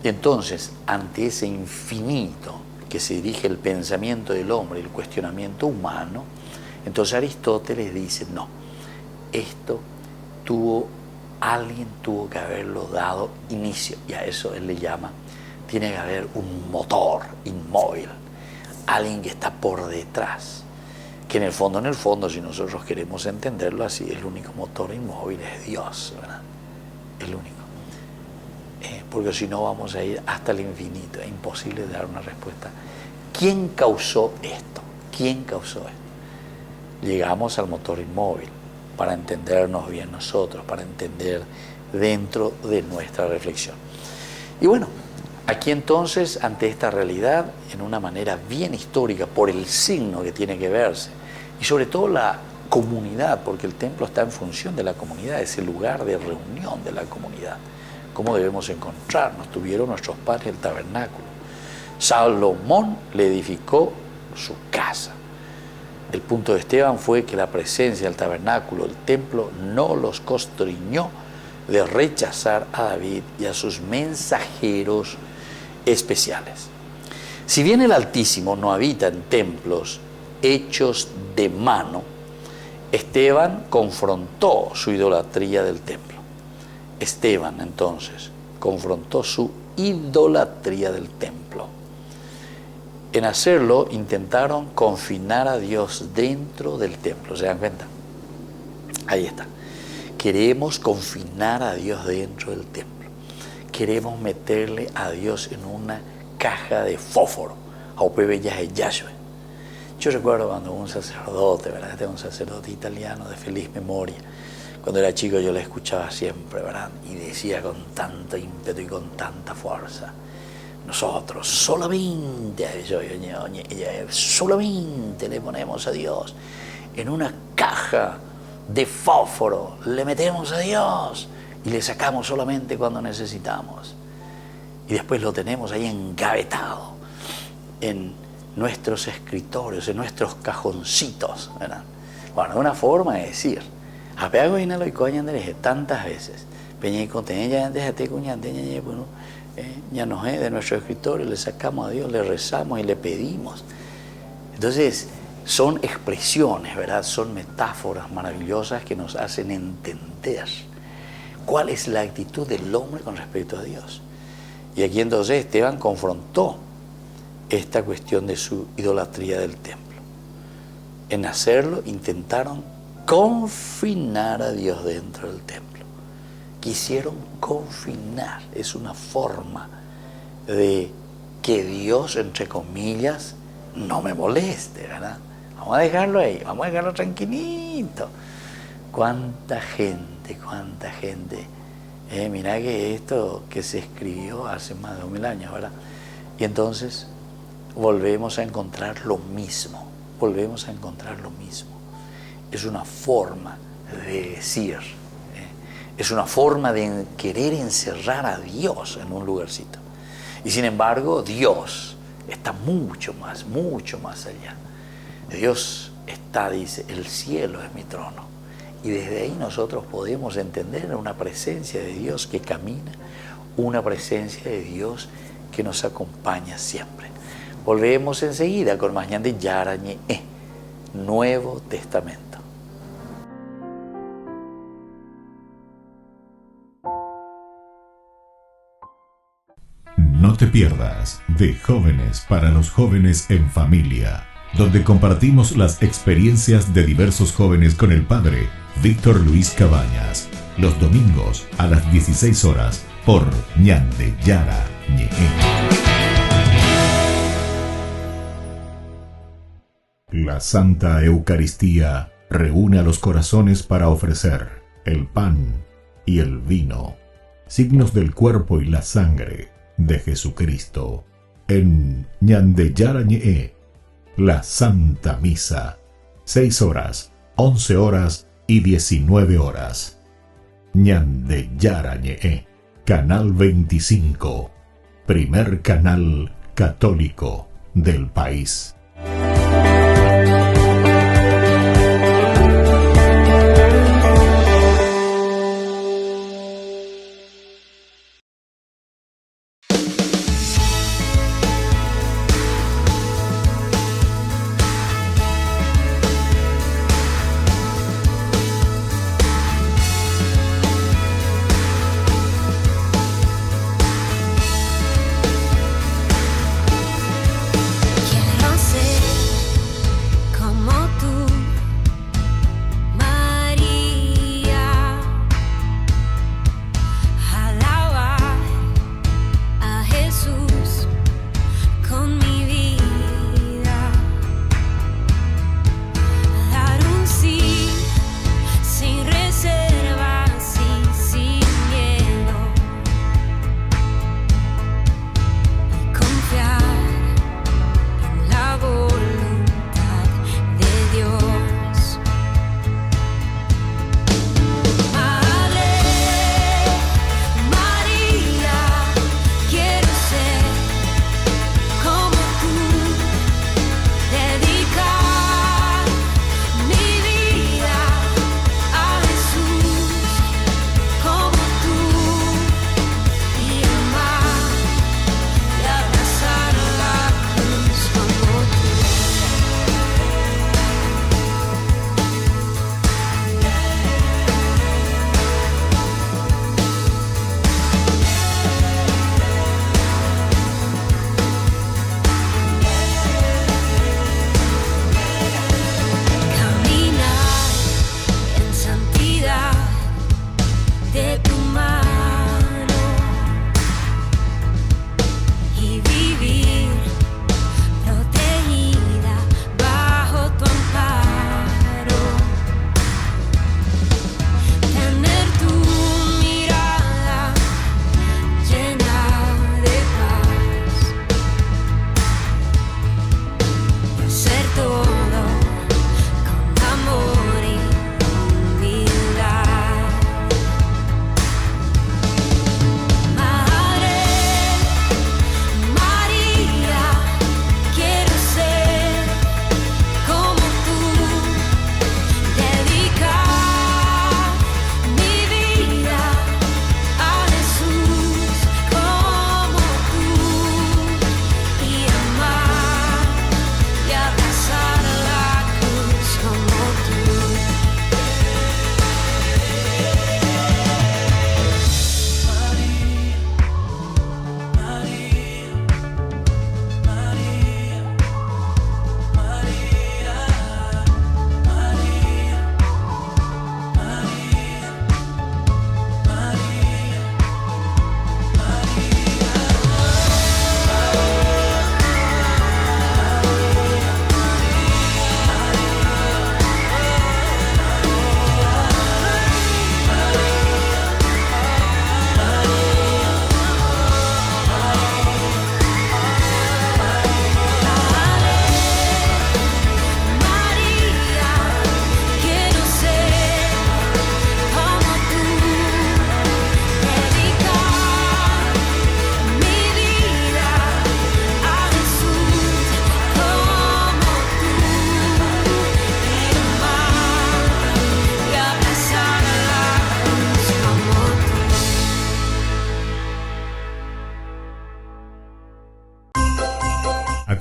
A: Entonces, ante ese infinito que se dirige el pensamiento del hombre, el cuestionamiento humano, entonces Aristóteles dice, no, esto alguien tuvo que haberlo dado inicio, y a eso él le llama, tiene que haber un motor inmóvil, alguien que está por detrás. Que en el fondo, si nosotros queremos entenderlo así, el único motor inmóvil es Dios, ¿verdad? El único. Porque si no vamos a ir hasta el infinito, es imposible dar una respuesta. ¿Quién causó esto? ¿Quién causó esto? Llegamos al motor inmóvil para entendernos bien nosotros, para entender dentro de nuestra reflexión. Y bueno, aquí entonces, ante esta realidad, en una manera bien histórica, por el signo que tiene que verse, y sobre todo la comunidad, porque el templo está en función de la comunidad, es el lugar de reunión de la comunidad. ¿Cómo debemos encontrarnos? Tuvieron nuestros padres el tabernáculo. Salomón le edificó su casa. El punto de Esteban fue que la presencia del tabernáculo, el templo, no los constriñó de rechazar a David y a sus mensajeros especiales. Si bien el Altísimo no habita en templos hechos de mano, Esteban confrontó su idolatría del templo. Esteban, entonces, confrontó su idolatría del templo. En hacerlo, intentaron confinar a Dios dentro del templo. ¿Se dan cuenta? Ahí está. Queremos confinar a Dios dentro del templo. Queremos meterle a Dios en una caja de fósforo. Yo recuerdo cuando un sacerdote, ¿verdad? Este es un sacerdote italiano de feliz memoria. Cuando era chico yo le escuchaba siempre, ¿verdad? Y decía con tanto ímpetu y con tanta fuerza, nosotros solamente le ponemos a Dios en una caja de fósforo, le metemos a Dios y le sacamos solamente cuando necesitamos. Y después lo tenemos ahí engavetado en nuestros escritorios, en nuestros cajoncitos, ¿verdad? Bueno, una forma de decir, apego y no lo tantas veces, ya nos de nuestro escritorio, le sacamos a Dios, le rezamos y le pedimos. Entonces, son expresiones, ¿verdad? Son metáforas maravillosas que nos hacen entender cuál es la actitud del hombre con respecto a Dios. Y aquí entonces Esteban confrontó esta cuestión de su idolatría del templo. En hacerlo intentaron confinar a Dios dentro del templo. Quisieron confinar, es una forma de que Dios, entre comillas, no me moleste, ¿verdad? Vamos a dejarlo ahí, vamos a dejarlo tranquilito. Cuánta gente. Mirá que esto que se escribió hace más de 2000 años, ¿verdad? Y entonces volvemos a encontrar lo mismo, Es una forma de decir, es una forma de querer encerrar a Dios en un lugarcito. Y sin embargo, Dios está mucho más allá. Dios dice, el cielo es mi trono. Y desde ahí nosotros podemos entender una presencia de Dios que camina, una presencia de Dios que nos acompaña siempre. Volvemos enseguida con más Ñande Yarañe, Nuevo Testamento.
D: No te pierdas de Jóvenes para los Jóvenes en Familia, donde compartimos las experiencias de diversos jóvenes con el padre Víctor Luis Cabañas, los domingos a las 16 horas por Ñande Yarañe. La Santa Eucaristía reúne a los corazones para ofrecer el pan y el vino, signos del cuerpo y la sangre de Jesucristo. En Ñande Yarañe, la Santa Misa, 6 horas, 11 horas y 19 horas. Ñande Yarañe, Canal 25, primer canal católico del país.
M: Quiero ser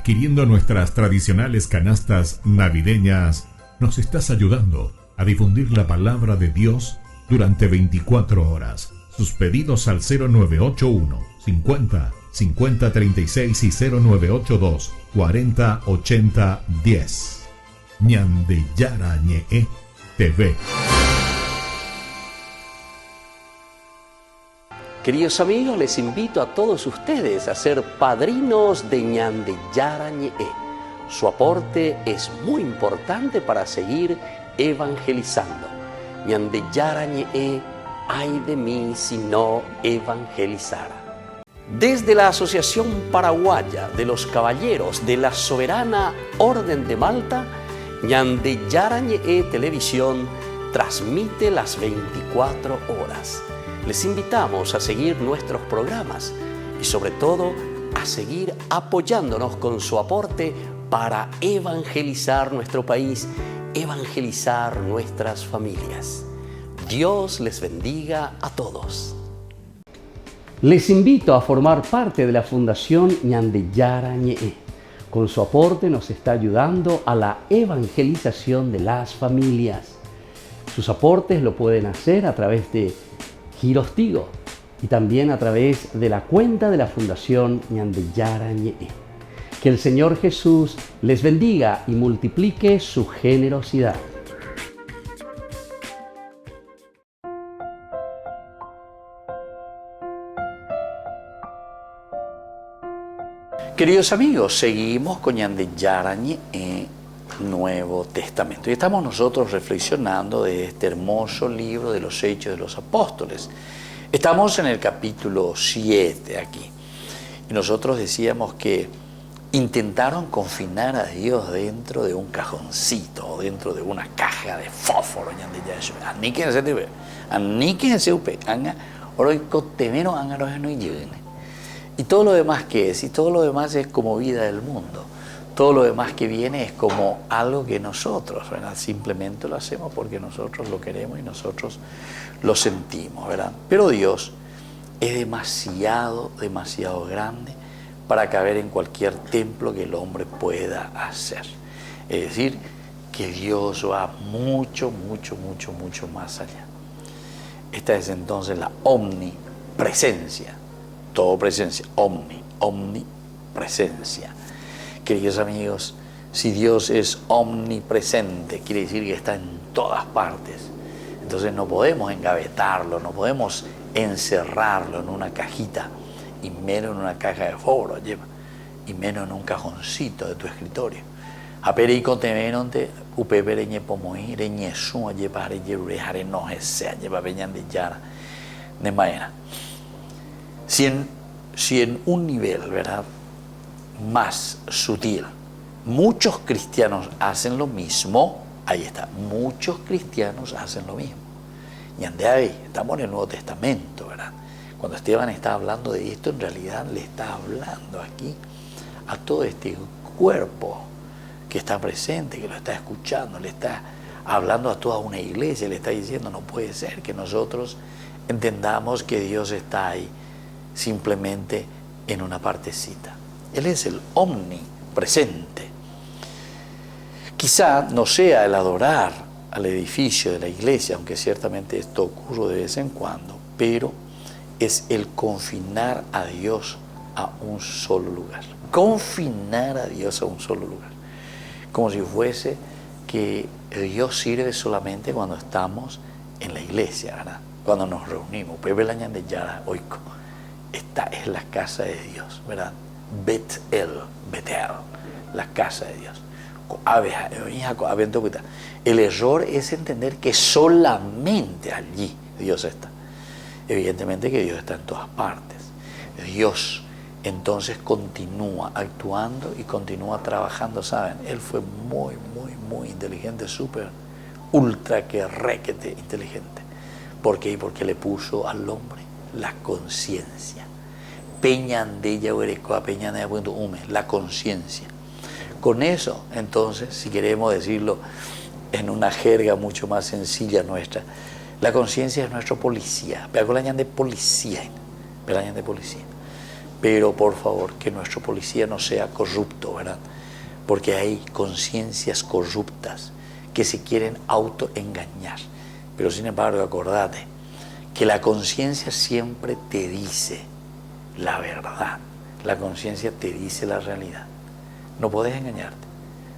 D: Adquiriendo nuestras tradicionales canastas navideñas, nos estás ayudando a difundir la palabra de Dios durante 24 horas. Sus pedidos al 0981 50 50 36 y 0982 40 80 10. Ñande Yarañe TV.
A: Queridos amigos, les invito a todos ustedes a ser padrinos de Ñande Yarañe. Su aporte es muy importante para seguir evangelizando. Ñande Yarañe, ay de mí si no evangelizara. Desde la Asociación Paraguaya de los Caballeros de la Soberana Orden de Malta, Ñande Yarañe Televisión transmite las 24 horas. Les invitamos a seguir nuestros programas y sobre todo a seguir apoyándonos con su aporte para evangelizar nuestro país, evangelizar nuestras familias. Dios les bendiga a todos. Les invito a formar parte de la Fundación Ñande Yarañe. Con su aporte nos está ayudando a la evangelización de las familias. Sus aportes lo pueden hacer a través de Giros Tigo y también a través de la cuenta de la Fundación Ñande Yarañe. Que el Señor Jesús les bendiga y multiplique su generosidad. Queridos amigos, seguimos con Ñande Yarañe Nuevo Testamento. Y estamos nosotros reflexionando de este hermoso libro de los Hechos de los Apóstoles. Estamos en el capítulo 7 aquí. Y nosotros decíamos que intentaron confinar a Dios dentro de un cajoncito o dentro de una caja de fósforo. Y todo lo demás que es, y todo lo demás es como vida del mundo. Todo lo demás que viene es como algo que nosotros, ¿verdad? Simplemente lo hacemos porque nosotros lo queremos y nosotros lo sentimos, ¿verdad? Pero Dios es demasiado, demasiado grande para caber en cualquier templo que el hombre pueda hacer. Es decir, que Dios va mucho, mucho, mucho, mucho más allá. Esta es entonces la omnipresencia. Todo presencia, omnipresencia. Queridos amigos, si Dios es omnipresente, quiere decir que está en todas partes. Entonces no podemos engavetarlo, no podemos encerrarlo en una cajita, y menos en una caja de fósforo, y menos en un cajoncito de tu escritorio. Aperico te venonte, upepereñe pomoí, reñe suma, lleva reyerure, jare no sea, lleva peñan de yara, de maena. Si en un nivel, ¿verdad?, más sutil, muchos cristianos hacen lo mismo, ahí está, muchos cristianos hacen lo mismo. Y ande ahí, estamos en el Nuevo Testamento, ¿verdad? Cuando Esteban está hablando de esto, en realidad le está hablando aquí a todo este cuerpo que está presente, que lo está escuchando, le está hablando a toda una iglesia, le está diciendo, no puede ser que nosotros entendamos que Dios está ahí simplemente en una partecita. Él es el omnipresente. Quizá no sea el adorar al edificio de la iglesia, aunque ciertamente esto ocurre de vez en cuando, pero es el confinar a Dios a un solo lugar. Confinar a Dios a un solo lugar. Como si fuese que Dios sirve solamente cuando estamos en la iglesia, ¿verdad? Cuando nos reunimos. Esta es la casa de Dios, ¿verdad? Betel, la casa de Dios. El error es entender que solamente allí Dios está. Evidentemente que Dios está en todas partes. Dios entonces continúa actuando y continúa trabajando, ¿saben? Él fue muy, muy, muy inteligente, súper, ultra que requete inteligente. ¿Por qué? Porque le puso al hombre la conciencia. La conciencia. Con eso, entonces, si queremos decirlo en una jerga mucho más sencilla nuestra, la conciencia es nuestro policía. De policía. pero por favor, que nuestro policía no sea corrupto, ¿verdad? Porque hay conciencias corruptas que se quieren autoengañar. Pero sin embargo, acordate que la conciencia siempre te dice la verdad. La conciencia te dice la realidad. No podés engañarte.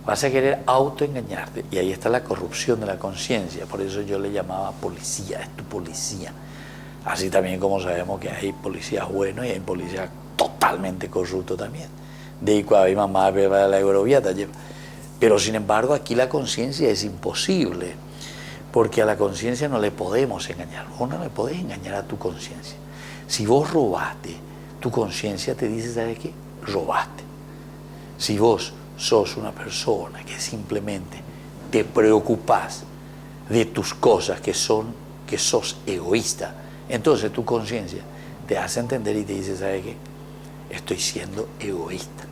A: Vas a querer autoengañarte. Y ahí está la corrupción de la conciencia. Por eso yo le llamaba policía, es tu policía. Así también como sabemos que hay policías buenos y hay policías totalmente corruptos también. De ahí cuando hay mamá de la euroviata. Pero sin embargo aquí la conciencia es imposible. Porque a la conciencia no le podemos engañar. Vos no le podés engañar a tu conciencia. Si vos robaste, tu conciencia te dice, ¿sabes qué? Robaste. Si vos sos una persona que simplemente te preocupás de tus cosas que sos egoísta, entonces tu conciencia te hace entender y te dice, ¿sabes qué? Estoy siendo egoísta.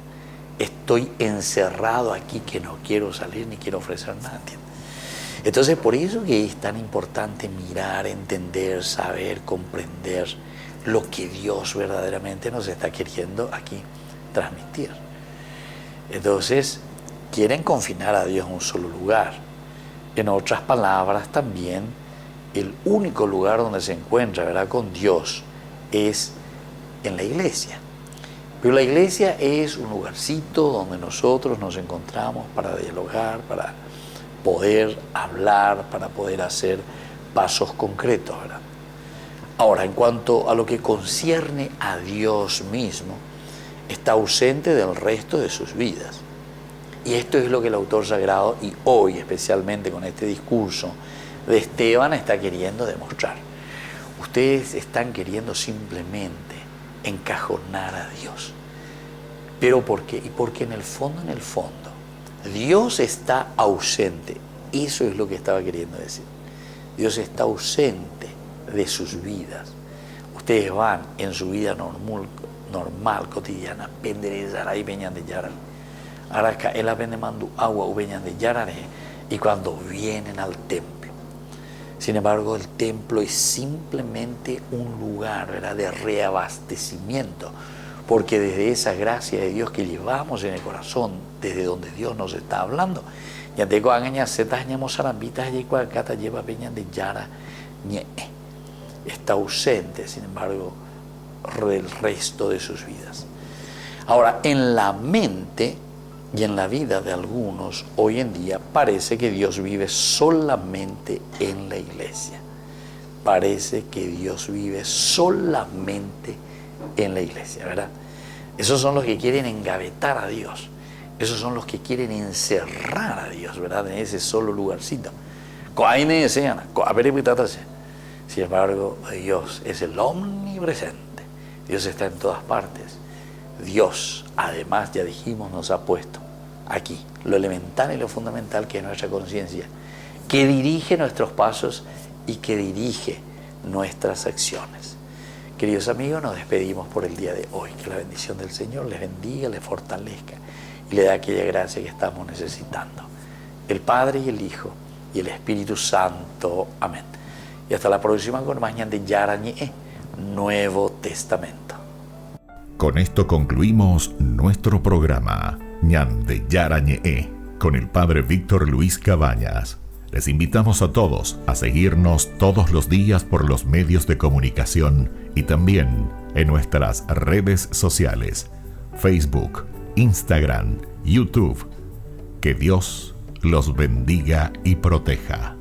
A: Estoy encerrado aquí que no quiero salir ni quiero ofrecer nada, ¿entiendes? Entonces por eso que es tan importante mirar, entender, saber, comprender lo que Dios verdaderamente nos está queriendo aquí transmitir. Entonces quieren confinar a Dios en un solo lugar. En otras palabras también, el único lugar donde se encuentra, ¿verdad?, con Dios es en la iglesia. Pero la iglesia es un lugarcito donde nosotros nos encontramos para dialogar, para poder hablar, para poder hacer pasos concretos, ¿verdad? Ahora, en cuanto a lo que concierne a Dios mismo, está ausente del resto de sus vidas. Y esto es lo que el autor sagrado, y hoy especialmente con este discurso de Esteban, está queriendo demostrar. Ustedes están queriendo simplemente encajonar a Dios. ¿Pero por qué? Y porque en el fondo, Dios está ausente. Eso es lo que estaba queriendo decir. Dios está ausente de sus vidas. Ustedes van en su vida normal, cotidiana, penderezara y peñan de yarare. Araca, él aprende mandu agua u peñan de yarare, y cuando vienen al templo. Sin embargo, el templo es simplemente un lugar, ¿verdad?, de reabastecimiento, porque desde esa gracia de Dios que llevamos en el corazón, desde donde Dios nos está hablando, ya tengo agañas setas ñamos arambitas y cuacata lleva peñan de yara ñe. Está ausente, sin embargo, del resto de sus vidas. Ahora, en la mente y en la vida de algunos hoy en día parece que Dios vive solamente en la iglesia. Parece que Dios vive solamente en la iglesia, ¿verdad? Esos son los que quieren engavetar a Dios. Esos son los que quieren encerrar a Dios, ¿verdad?, en ese solo lugarcito. Sin embargo, Dios es el omnipresente. Dios está en todas partes. Dios, además, ya dijimos, nos ha puesto aquí lo elemental y lo fundamental, que es nuestra conciencia, que dirige nuestros pasos y que dirige nuestras acciones. Queridos amigos, nos despedimos por el día de hoy. Que la bendición del Señor les bendiga, les fortalezca y le dé aquella gracia que estamos necesitando. El Padre y el Hijo y el Espíritu Santo. Amén. Y hasta la próxima con más Ñan de Yarañe, Nuevo Testamento.
D: Con esto concluimos nuestro programa Ñan de Yarañe con el Padre Víctor Luis Cabañas. Les invitamos a todos a seguirnos todos los días por los medios de comunicación y también en nuestras redes sociales, Facebook, Instagram, YouTube. Que Dios los bendiga y proteja.